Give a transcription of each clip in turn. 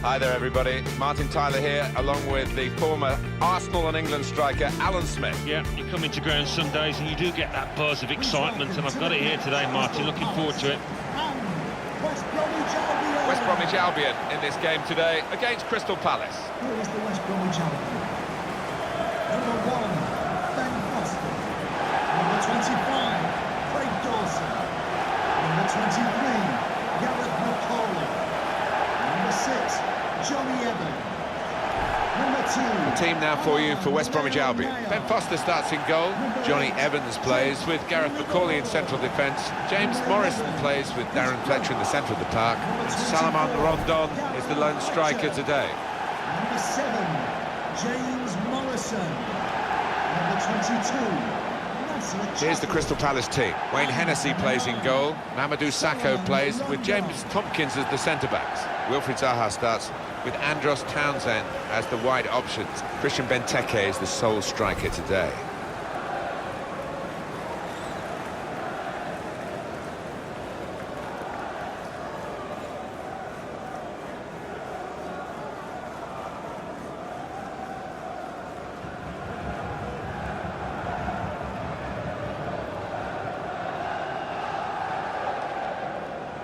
Hi there, everybody. Martin Tyler here, along with the former Arsenal and England striker, Alan Smith. Yeah, you come into ground Sundays and you do get that buzz of excitement, and I've got it here today, Martin. Looking forward to it. West Bromwich Albion in this game today against Crystal Palace. Here is the West Bromwich Albion. Number 1, Ben Foster. Number 25, Craig Dawson. Number 23, Gareth McCauley. Number 6, Johnny Evans. Number 2... The team now for you for West Bromwich Albion. Ben Foster starts in goal. Johnny Evans plays with Gareth McCauley in central defence. James Morrison plays with Darren Fletcher in the centre of the park. And Salomon Rondon is the lone striker today. Number 7, James Morrison. Number 22... Here's the Crystal Palace team. Wayne Hennessy plays in goal. Mamadou Sakho plays with James Tompkins as the centre-backs. Wilfried Zaha starts with Andros Townsend as the wide options. Christian Benteke is the sole striker today.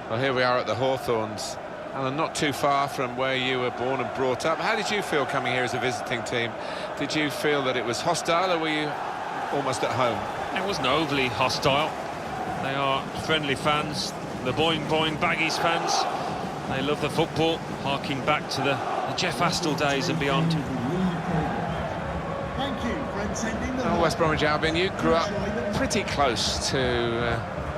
Well, here we are at the Hawthorns, and not too far from where you were born and brought up. How did you feel coming here as a visiting team? Did you feel that it was hostile, or were you almost at home? It wasn't overly hostile. They are friendly fans, the Boing Boing Baggies fans. They love the football, harking back to the Jeff Astle days and beyond. Thank you for attending the... Well, West Bromwich Albion, you grew up pretty close to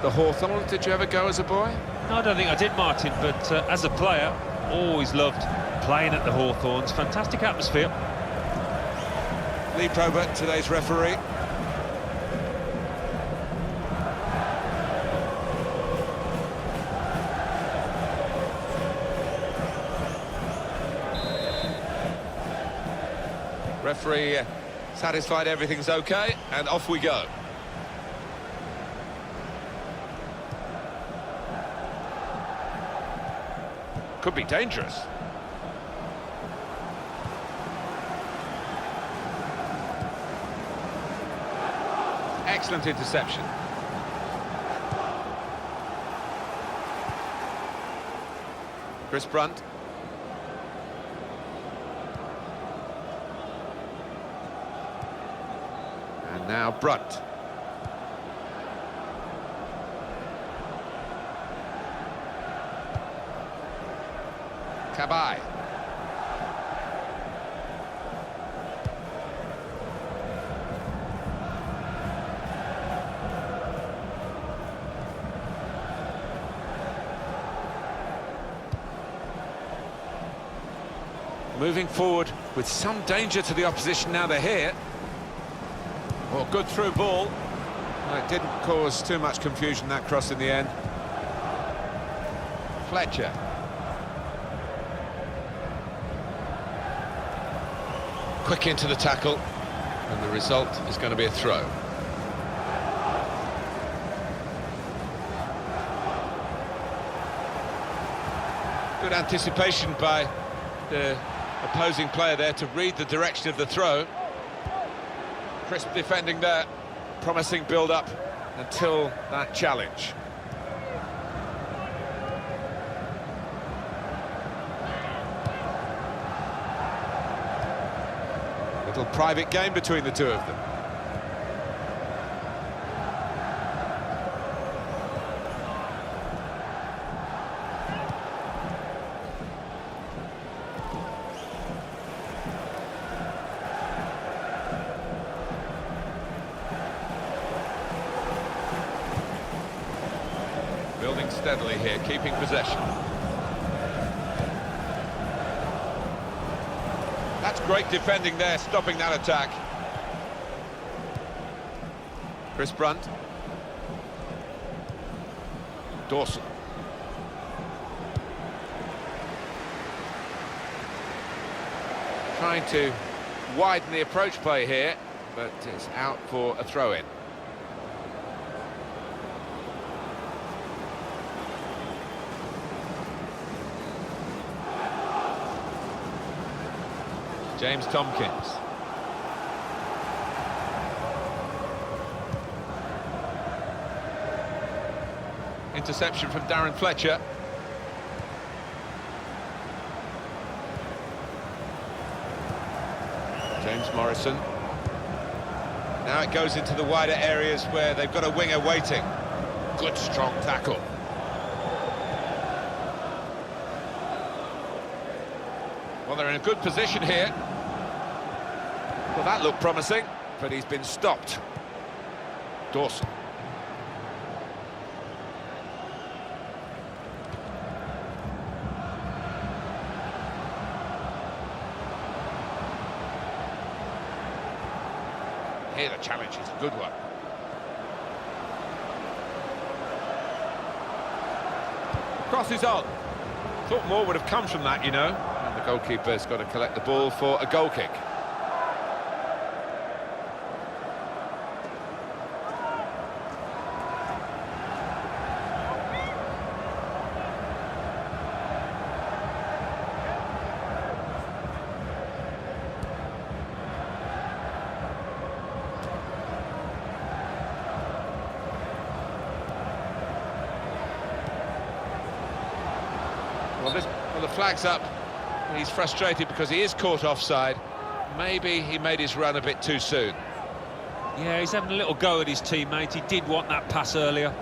the Hawthorns. Did you ever go as a boy? No, I don't think I did, Martin, but as a player, always loved playing at the Hawthorns. Fantastic atmosphere. Lee Probert, today's referee. Referee satisfied everything's okay, and off we go. Could be dangerous. Excellent interception. Chris Brunt. And now Brunt. Cabaye. Moving forward with some danger to the opposition now they're here. Well, good through ball. Well, it didn't cause too much confusion, that cross in the end. Fletcher. Quick into the tackle, and the result is going to be a throw. Good anticipation by the opposing player there to read the direction of the throw. Crisp defending there, promising build-up until that challenge. Little private game between the two of them. Building steadily here, keeping possession. That's great defending there, stopping that attack. Chris Brunt. Dawson. Trying to widen the approach play here, but it's out for a throw-in. James Tompkins. Interception from Darren Fletcher. James Morrison. Now it goes into the wider areas where they've got a winger waiting. Good strong tackle. Well, they're in a good position here. Well, that looked promising, but he's been stopped. Dawson. Here the challenge is a good one. Crosses on. Thought more would have come from that, you know. And the goalkeeper's got to collect the ball for a goal kick. Well, the flag's up. He's frustrated because he is caught offside. Maybe he made his run a bit too soon. Yeah, he's having a little go at his teammate. He did want that pass earlier.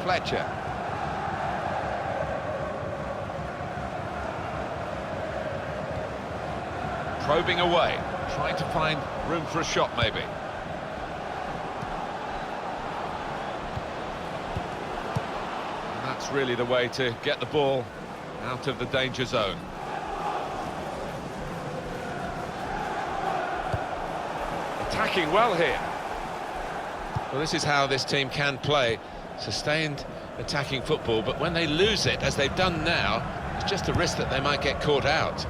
Fletcher. Probing away, trying to find room for a shot maybe. And that's really the way to get the ball out of the danger zone. Attacking well here. Well, this is how this team can play. Sustained attacking football, but when they lose it, as they've done now, it's just a risk that they might get caught out.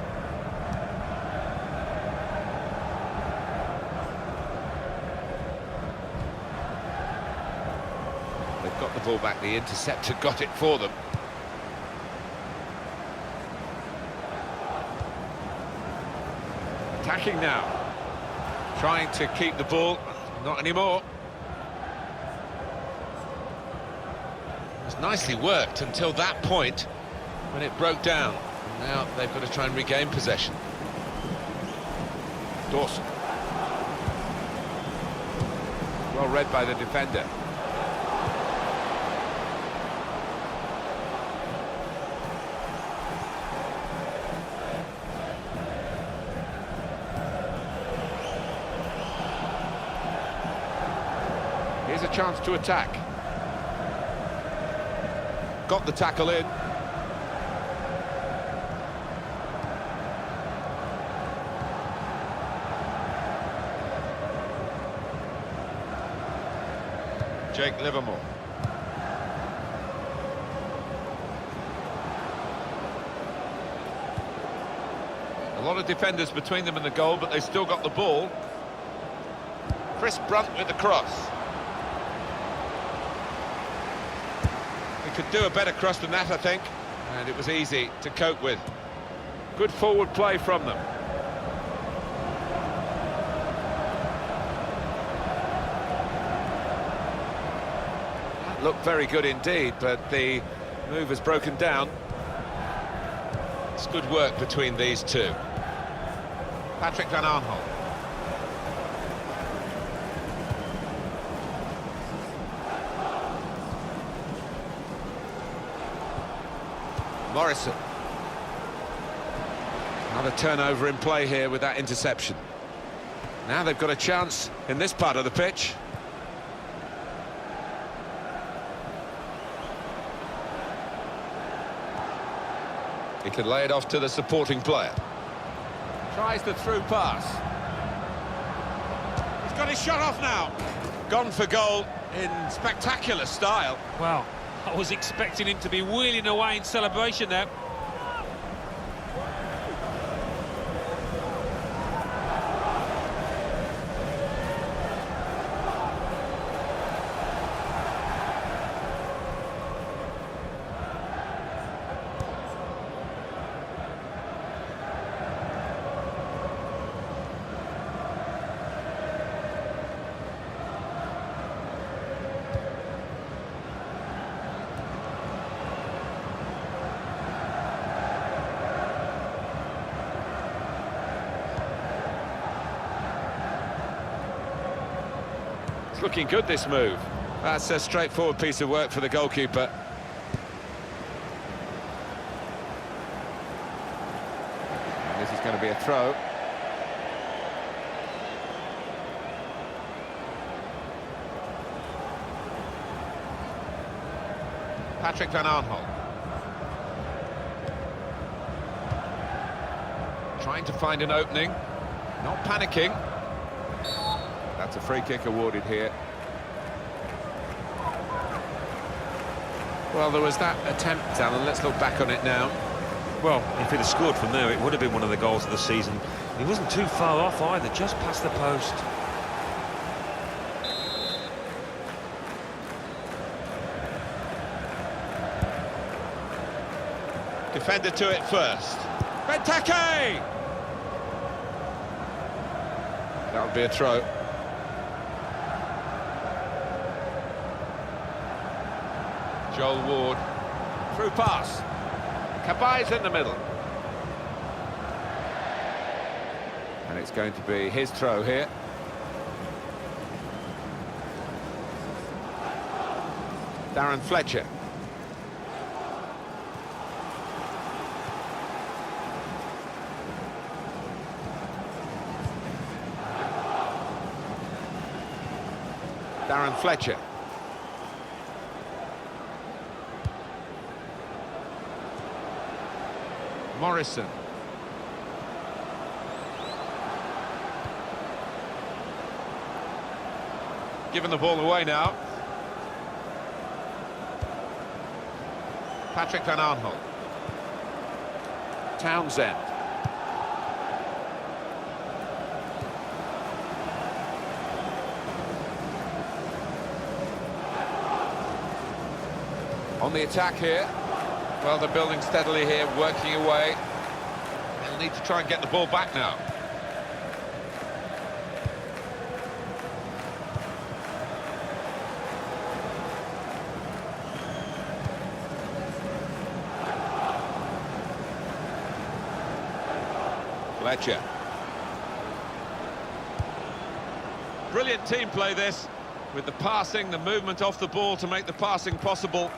Got the ball back, the interceptor got it for them. Attacking now, trying to keep the ball, not anymore. It was nicely worked until that point when it broke down. And now they've got to try and regain possession. Dawson. Well read by the defender. Here's a chance to attack. Got the tackle in. Jake Livermore. A lot of defenders between them and the goal, but they still got the ball. Chris Brunt with the cross. Could do a better cross than that, I think, and it was easy to cope with. Good forward play from them. That looked very good indeed, but the move has broken down. It's good work between these two. Patrick Van Aanholt. Morrison. Another turnover in play here with that interception. Now they've got a chance in this part of the pitch. He can lay it off to the supporting player. Tries the through pass. He's got his shot off now. Gone for goal in spectacular style. Wow. I was expecting him to be wheeling away in celebration there. It's looking good, this move. That's a straightforward piece of work for the goalkeeper. And this is going to be a throw. Patrick Van Aanholt. Trying to find an opening. Not panicking. That's a free kick awarded here. Well, there was that attempt, Alan. Let's look back on it now. Well, if he'd have scored from there, it would have been one of the goals of the season. He wasn't too far off either, just past the post. Defender to it first. Benteke! That would be a throw. Joel Ward. Through pass. Kabai's in the middle. And it's going to be his throw here. Darren Fletcher. Darren Fletcher. Morrison. Giving the ball away now. Patrick Van Aanholt. Townsend. On the attack here. Well, they're building steadily here, working away. They'll need to try and get the ball back now. Fletcher. Brilliant team play this, with the passing, the movement off the ball to make the passing possible.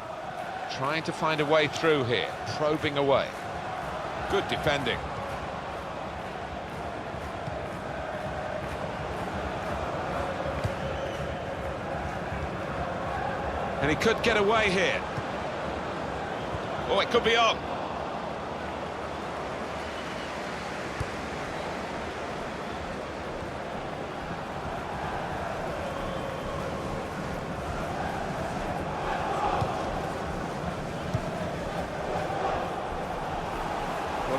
Trying to find a way through here, probing away. Good defending. And he could get away here. Oh, it could be on.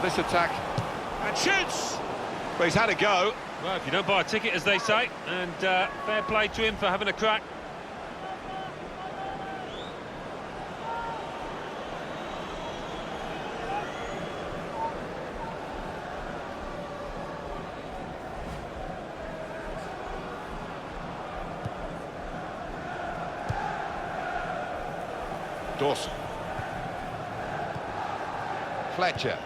This attack, and shoots! But he's had a go. Well, if you don't buy a ticket, as they say, and fair play to him for having a crack. Dawson. Fletcher.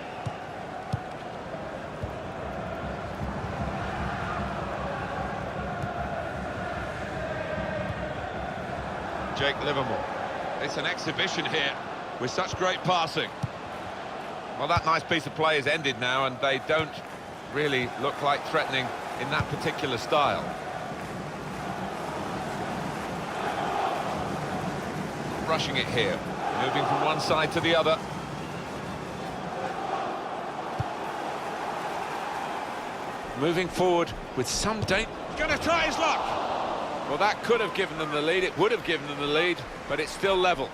Jake Livermore. It's an exhibition here with such great passing. Well, that nice piece of play is ended now, and they don't really look like threatening in that particular style. Rushing it here, moving from one side to the other. Moving forward with some danger. He's going to try his luck. Well, that could have given them the lead, it would have given them the lead, but it's still level.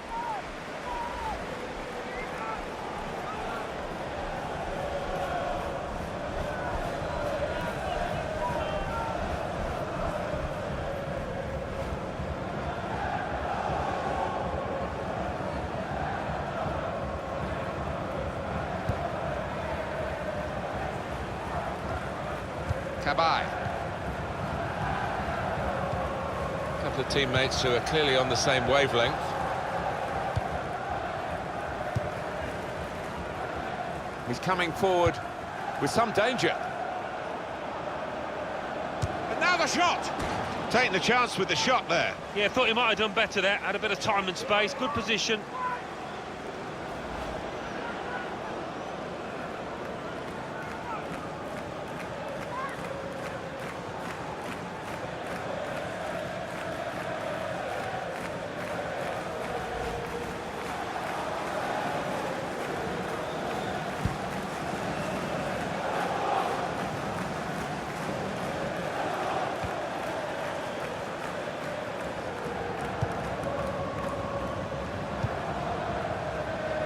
Kabai. A couple of teammates who are clearly on the same wavelength. He's coming forward with some danger. And now Another shot! Taking the chance with the shot there. Yeah, thought he might have done better there. Had a bit of time and space, good position.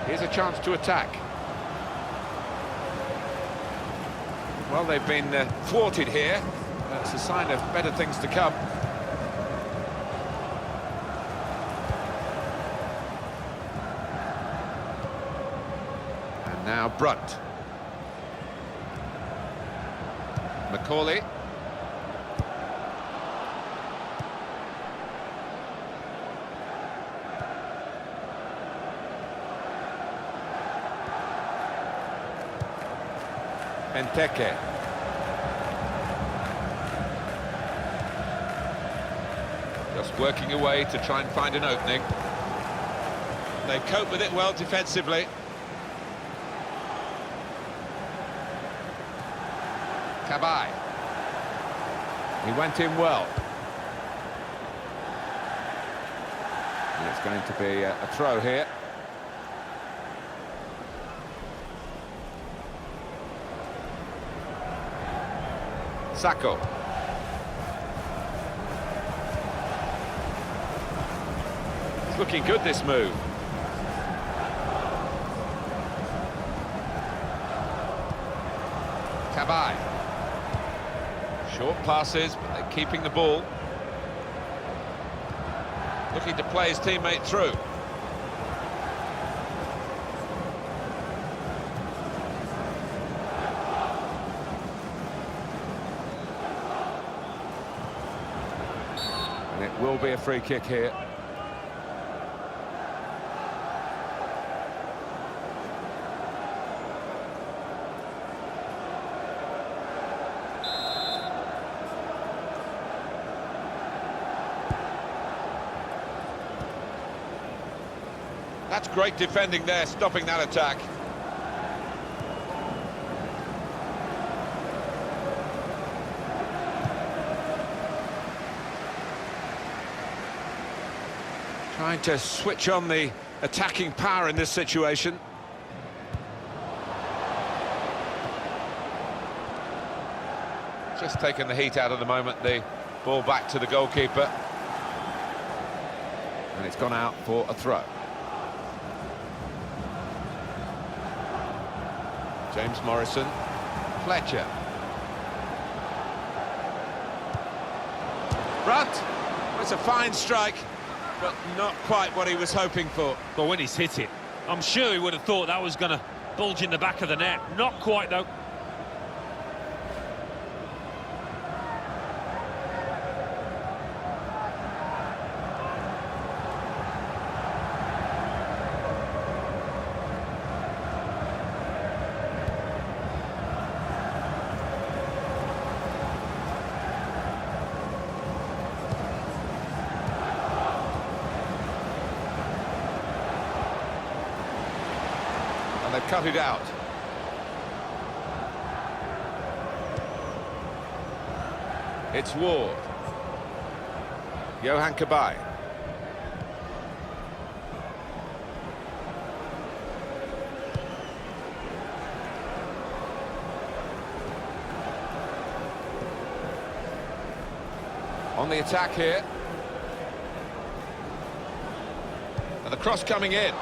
Here's a chance to attack. Well, they've been thwarted here. That's a sign of better things to come. And now Brunt. Macaulay. Benteke. Just working away to try and find an opening. They cope with it well defensively. Cabaye. He went in well. And it's going to be a throw here. Sacco. It's looking good, this move. Cabaye. Short passes, but they're keeping the ball. Looking to play his teammate through. And it will be a free kick here. That's great defending there, stopping that attack. Trying to switch on the attacking power in this situation. Just taking the heat out of the moment, the ball back to the goalkeeper. And it's gone out for a throw. James Morrison, Fletcher. Brunt! Well, it's a fine strike, but not quite what he was hoping for. But when he's hit it, I'm sure he would have thought that was going to bulge in the back of the net. Not quite, though. They've cut it out. It's Ward. Johan Cabaye. On the attack here. And the cross coming in.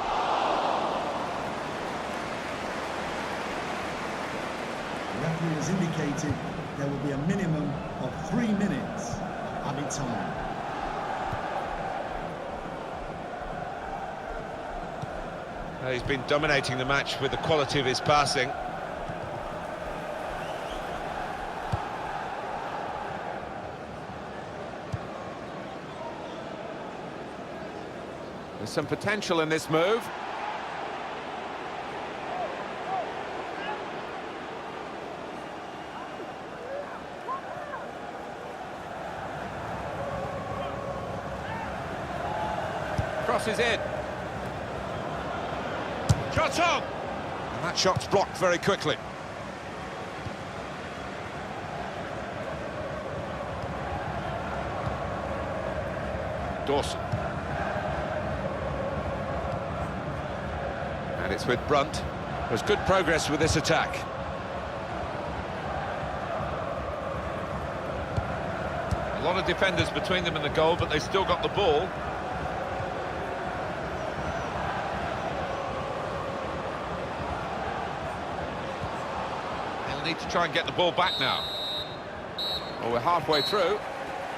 The referee has indicated there will be a minimum of 3 minutes of added time. He's been dominating the match with the quality of his passing. There's some potential in this move. Crosses in. Shot on! And that shot's blocked very quickly. Dawson. And it's with Brunt. There's good progress with this attack. A lot of defenders between them and the goal, but they've still got the ball. They'll need to try and get the ball back now. Well, we're halfway through,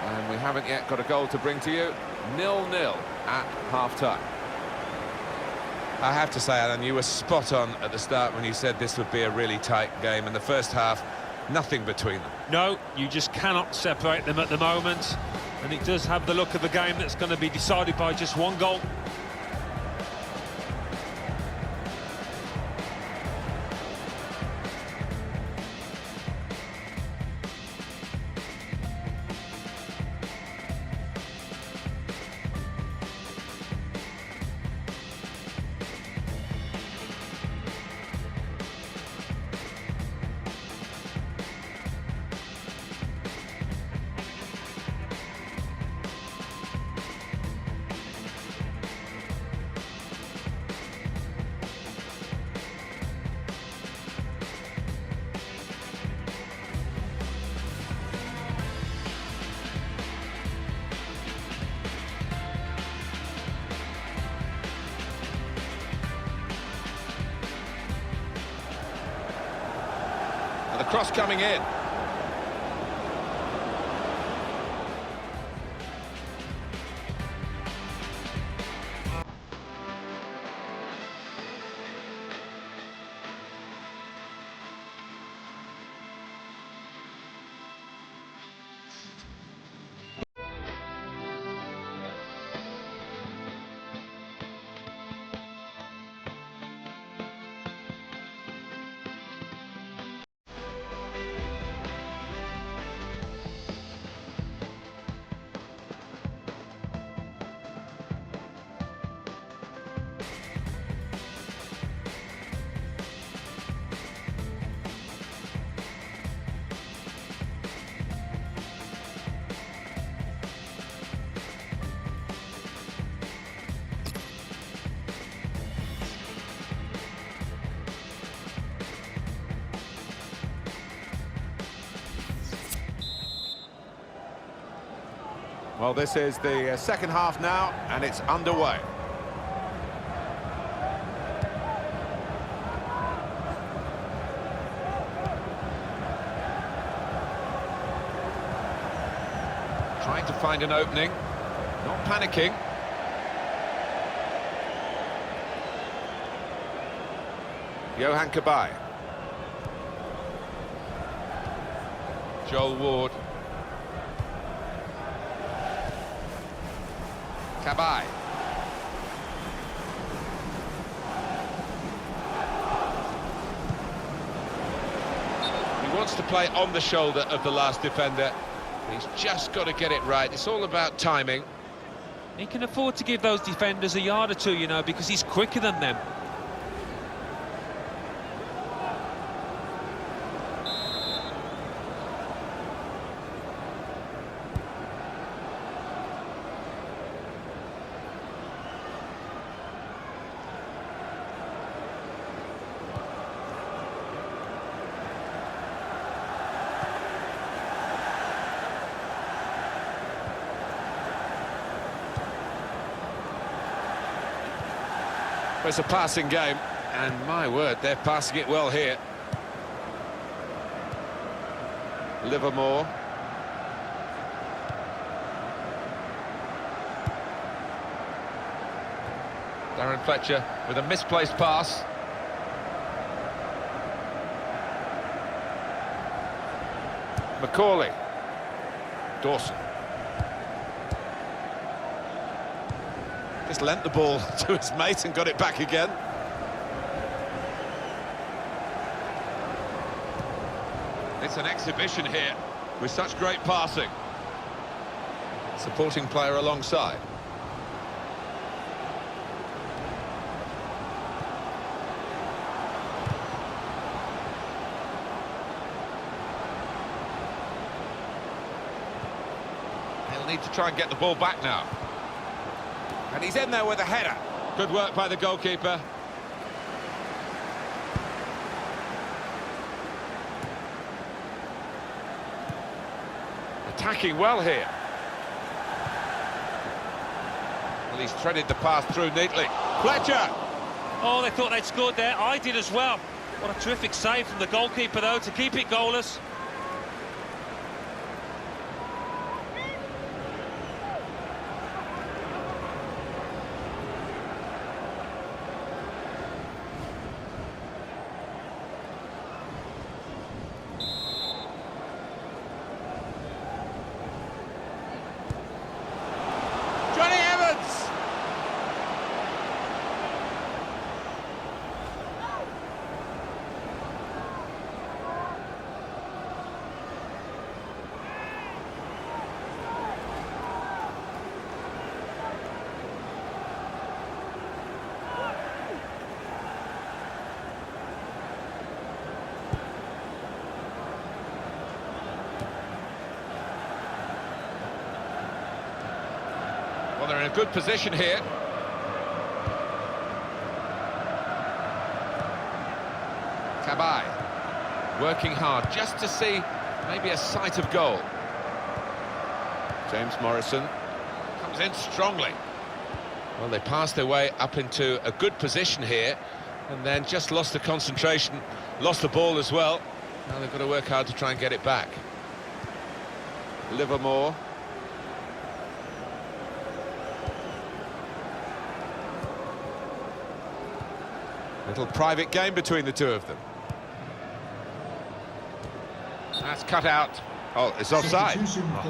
and we haven't yet got a goal to bring to you. 0-0 at half-time. I have to say, Alan, you were spot on at the start when you said this would be a really tight game. In the first half, nothing between them. No, you just cannot separate them at the moment. And it does have the look of a game that's going to be decided by just one goal. And the cross coming in. Well, this is the second half now, and it's underway. Trying to find an opening, not panicking. Johan Cabaye. Joel Ward. Cabaye. He wants to play on the shoulder of the last defender. He's just got to get it right. It's all about timing. He can afford to give those defenders a yard or two, you know, because he's quicker than them. It's a passing game, and my word, they're passing it well here. Livermore. Darren Fletcher with a misplaced pass. Macaulay. Dawson. Just lent the ball to his mate and got it back again. It's an exhibition here with such great passing. Supporting player alongside. They'll need to try and get the ball back now. And he's in there with a header. Good work by the goalkeeper. Attacking well here. Well, he's threaded the pass through neatly. Fletcher! Oh, they thought they'd scored there. I did as well. What a terrific save from the goalkeeper, though, to keep it goalless. Well, they're in a good position here. Cabaye working hard just to see maybe a sight of goal. James Morrison comes in strongly. Well, they passed their way up into a good position here and then just lost the concentration, lost the ball as well. Now they've got to work hard to try and get it back. Livermore. Little private game between the two of them. That's cut out. Oh, it's offside.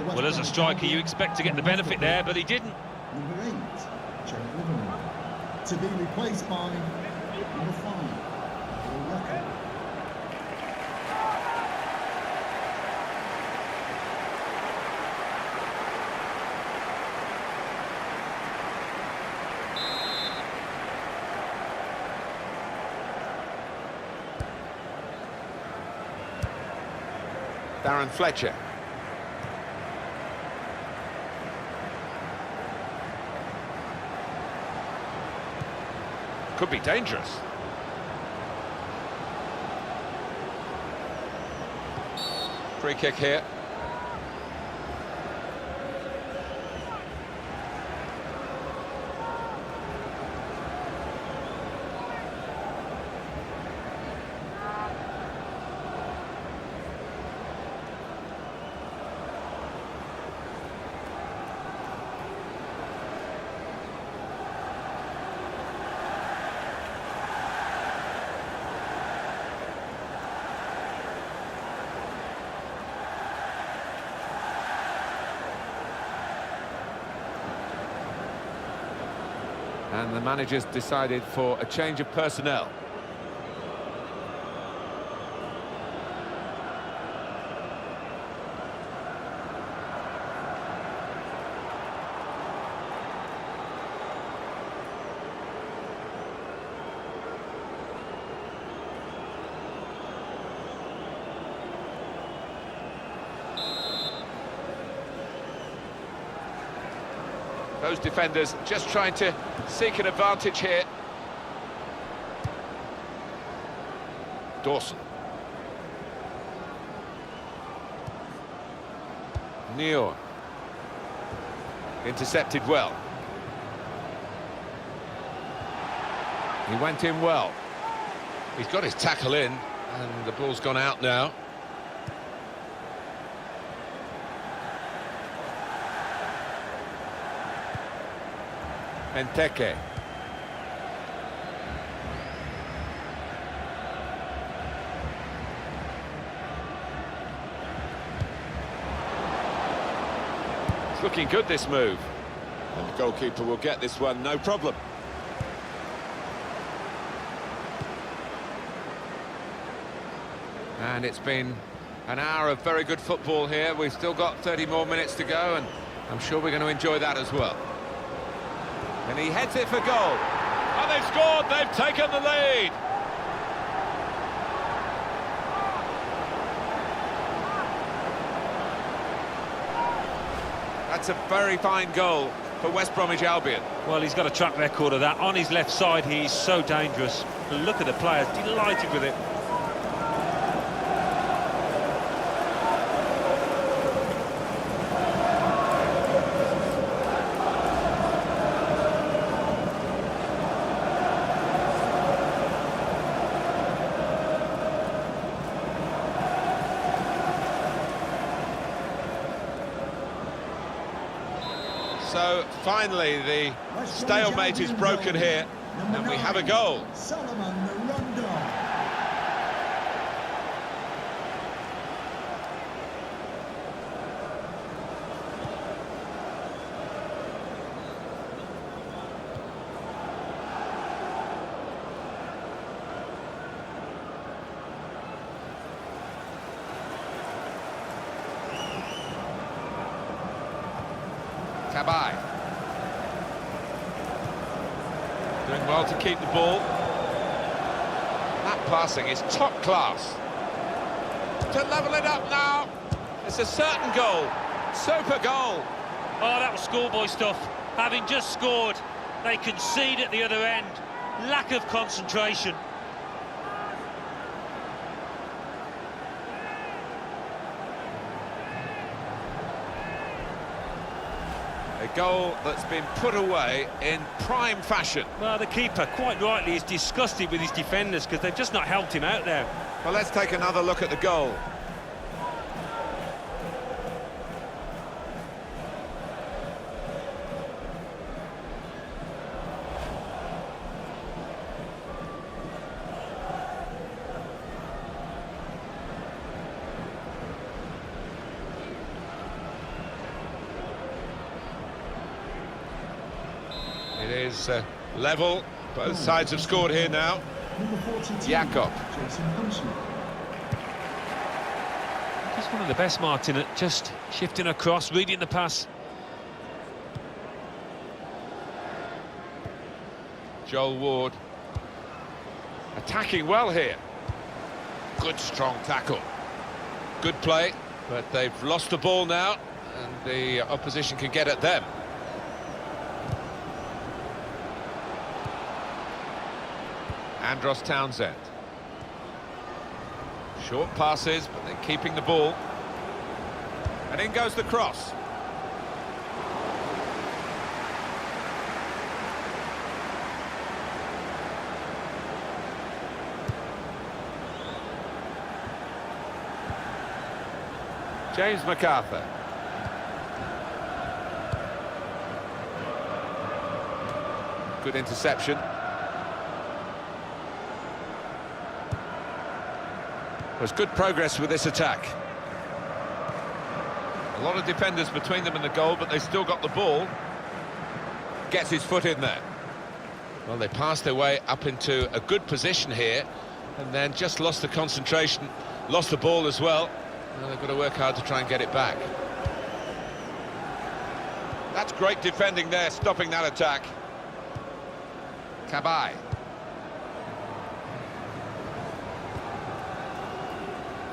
Well, as a striker, you expect to get the benefit there, but he didn't. Number 8, Joe Livermore. To be replaced by number 5, Paul Rucker. Darren Fletcher. Could be dangerous. Free kick here. And the manager's decided for a change of personnel. Those defenders just trying to seek an advantage here. Dawson. Neal. Intercepted well. He went in well. He's got his tackle in, and the ball's gone out now. Benteke. It's looking good, this move. And the goalkeeper will get this one, no problem. And it's been an hour of very good football here. We've still got 30 more minutes to go, and I'm sure we're going to enjoy that as well. And he heads it for goal. And they've scored, they've taken the lead. That's a very fine goal for West Bromwich Albion. Well, he's got a track record of that. On his left side, he's so dangerous. Look at the players, delighted with it. So finally the stalemate is broken here and we have a goal. Solomon the Rondon. Cabaye. Doing well to keep the ball. That passing is top class. To level it up now. It's a certain goal. Super goal. Oh, that was schoolboy stuff. Having just scored, they concede at the other end. Lack of concentration. A goal that's been put away in prime fashion. Well, the keeper, quite rightly, is disgusted with his defenders because they've just not helped him out there. Well, let's take another look at the goal. It is level. Both sides have scored here now. Number 42. Jakob. Jason Huntley. Just one of the best, Martin, at just shifting across, reading the pass. Joel Ward. Attacking well here. Good strong tackle. Good play, but they've lost the ball now, and the opposition can get at them. Andros Townsend. Short passes, but they're keeping the ball. And in goes the cross. James MacArthur. Good interception. There's good progress with this attack. A lot of defenders between them and the goal, but they still got the ball. Gets his foot in there. Well, they passed their way up into a good position here, and then just lost the concentration, lost the ball as well. Well, they've got to work hard to try and get it back. That's great defending there, stopping that attack. Cabaye.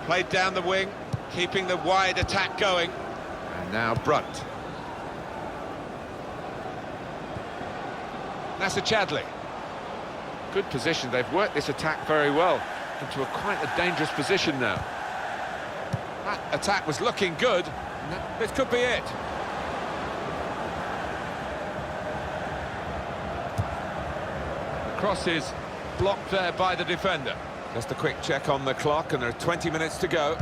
Played down the wing, keeping the wide attack going. And now Brunt. Nasser Chadli. Good position. They've worked this attack very well into quite a dangerous position now. That attack was looking good. This could be it. The cross is blocked there by the defender. Just a quick check on the clock, and there are 20 minutes to go.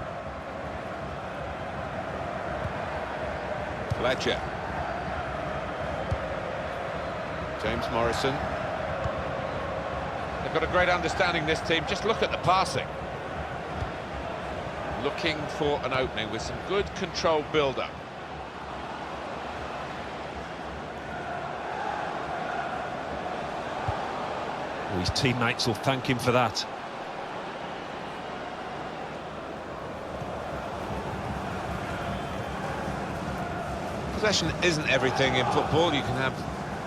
Fletcher. James Morrison. They've got a great understanding, this team. Just look at the passing. Looking for an opening with some good controlled build-up. His teammates will thank him for that. Possession isn't everything in football. You can have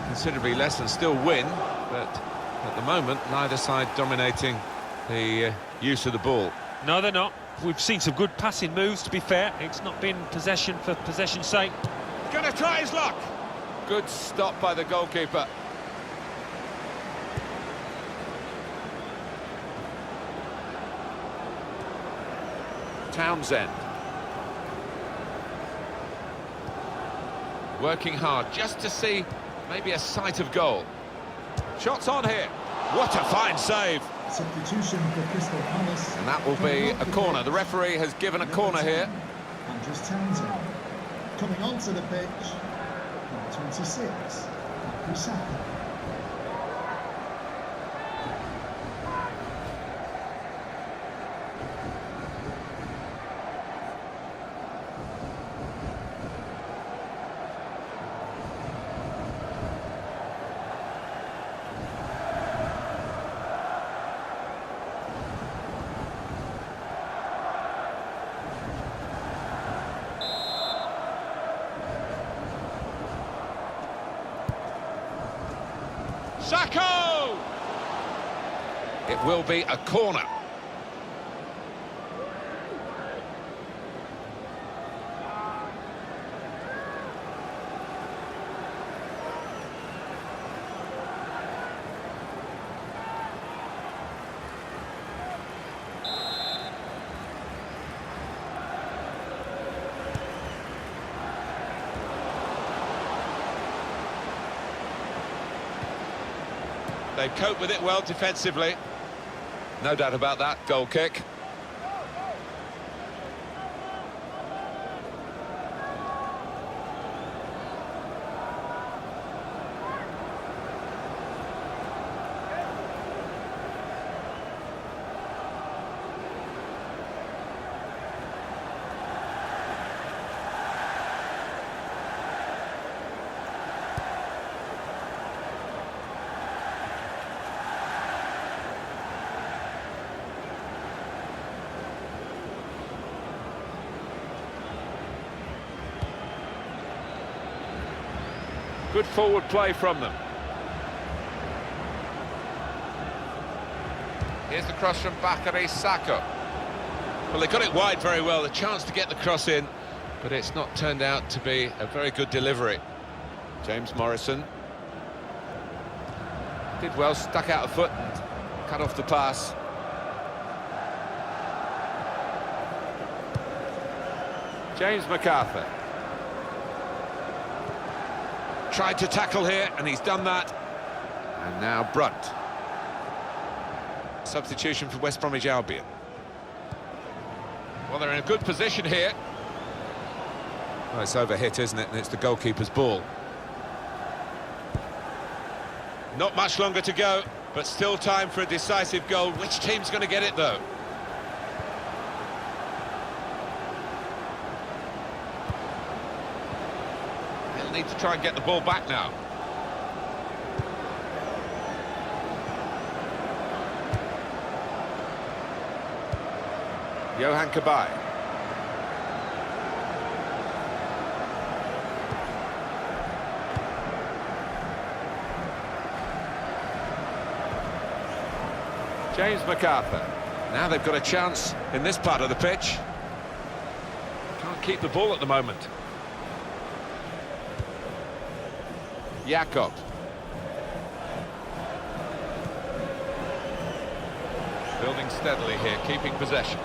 considerably less and still win, but at the moment, neither side dominating the use of the ball. No, they're not. We've seen some good passing moves, to be fair. It's not been possession for possession's sake. Gonna try his luck. Good stop by the goalkeeper. Townsend. Working hard just to see maybe a sight of goal. Shots on here. What a fine save. Substitution for Crystal Palace. And that will be a corner. The referee has given a corner here. Andrew Townsend. Coming onto the pitch, number 26, Andrew Saka. Sacco! It will be a corner. They've coped with it well defensively. No doubt about that, goal kick. Good forward play from them. Here's the cross from Bakary Sacco. Well, they got it wide very well, the chance to get the cross in, but it's not turned out to be a very good delivery. James Morrison did well, stuck out a foot and cut off the pass. James McArthur. Tried to tackle here, and he's done that. And now Brunt. Substitution for West Bromwich Albion. Well, they're in a good position here. Well, it's overhit, isn't it? And it's the goalkeeper's ball. Not much longer to go, but still time for a decisive goal. Which team's going to get it, though? Need to try and get the ball back now. Johan Cabaye. James McArthur. Now they've got a chance in this part of the pitch. Can't keep the ball at the moment. Jakob. Building steadily here, keeping possession.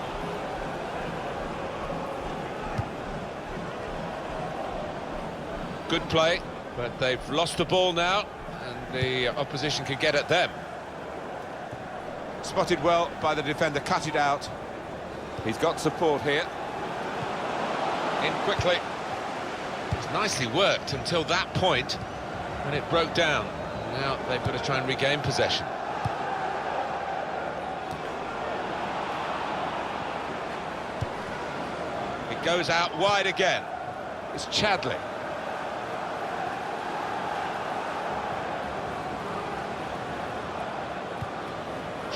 Good play, but they've lost the ball now, and the opposition can get at them. Spotted well by the defender, cut it out. He's got support here. In quickly. It's nicely worked until that point, when it broke down. Now they've got to try and regain possession. It goes out wide again. It's Chadley.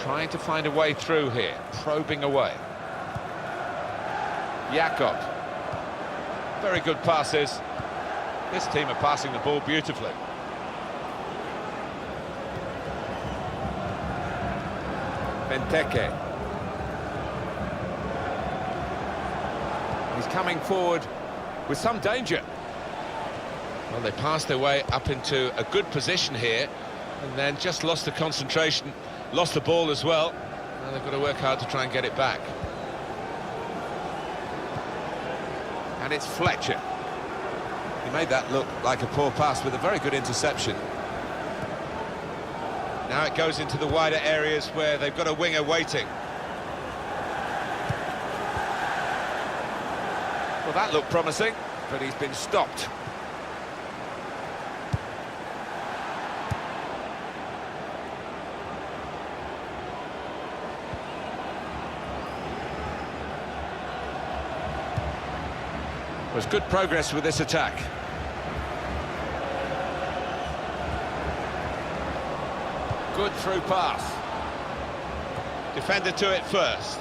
Trying to find a way through here, probing away. Jakob. Very good passes. This team are passing the ball beautifully. Benteke. He's coming forward with some danger. Well, they passed their way up into a good position here, and then just lost the concentration, lost the ball as well. Now they've got to work hard to try and get it back. And it's Fletcher. He made that look like a poor pass with a very good interception. Now it goes into the wider areas where they've got a winger waiting. Well, that looked promising, but he's been stopped. Was good progress with this attack. Good through pass. Defender to it first.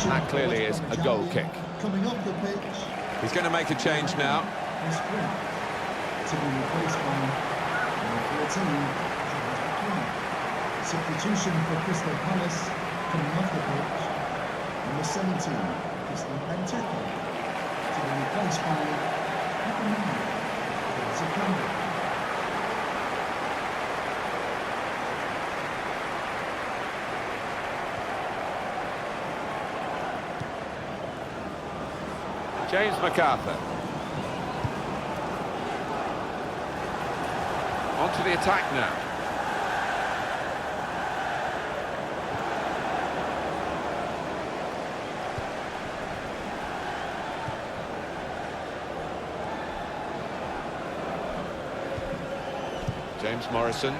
That clearly is a goal kick. Coming off the pitch. He's going to make a change now. To be replaced by number 14. Substitution for Crystal Palace. Coming off the pitch. Number 17, Crystal Benteke. To be replaced by number 9, Southampton. James MacArthur. On to the attack now. James Morrison.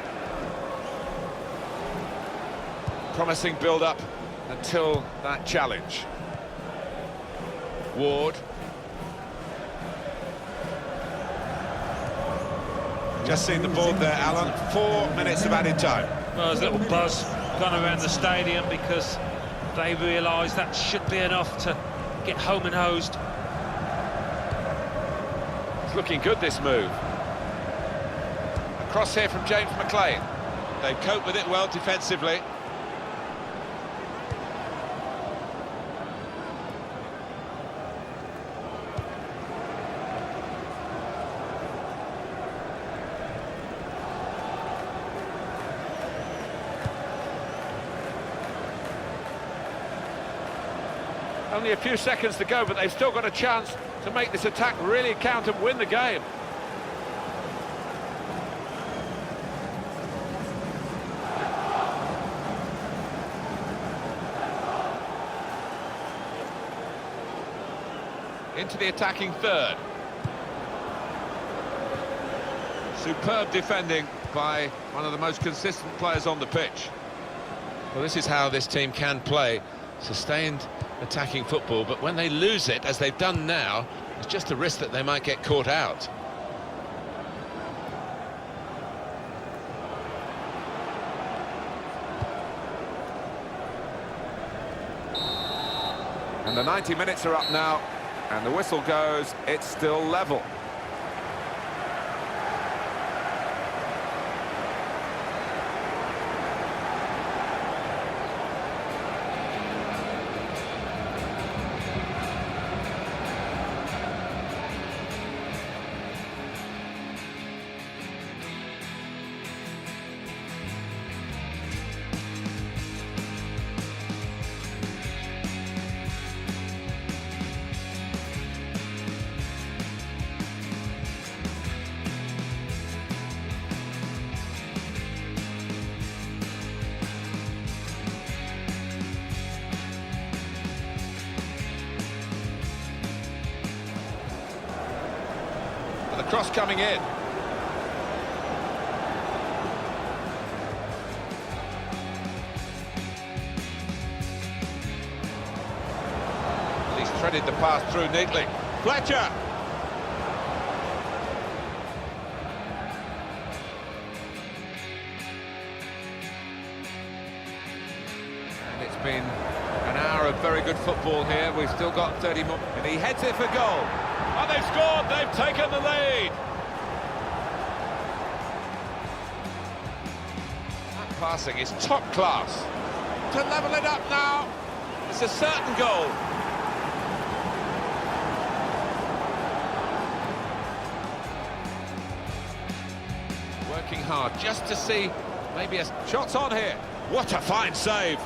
Promising build-up until that challenge. Ward. Just seen the board there, Alan. 4 minutes of added time. Well, there's a little buzz gone around the stadium because they realise that should be enough to get home and hosed. It's looking good, this move. A cross here from James McLean. They cope with it well defensively. Only a few seconds to go, but they've still got a chance to make this attack really count and win the game. Into the attacking third. Superb defending by one of the most consistent players on the pitch. Well, this is how this team can play. Sustained attacking football, but when they lose it, as they've done now, it's just a risk that they might get caught out. And the 90 minutes are up now, and the whistle goes, it's still level. The cross coming in. He's threaded the pass through neatly. Fletcher! And it's been an hour of very good football here. We've still got 30 more. And he heads it for goal. And they've scored, they've taken the lead. That passing is top class. To level it up now, it's a certain goal. hard just to see maybe a... Shot's on here. What a fine save.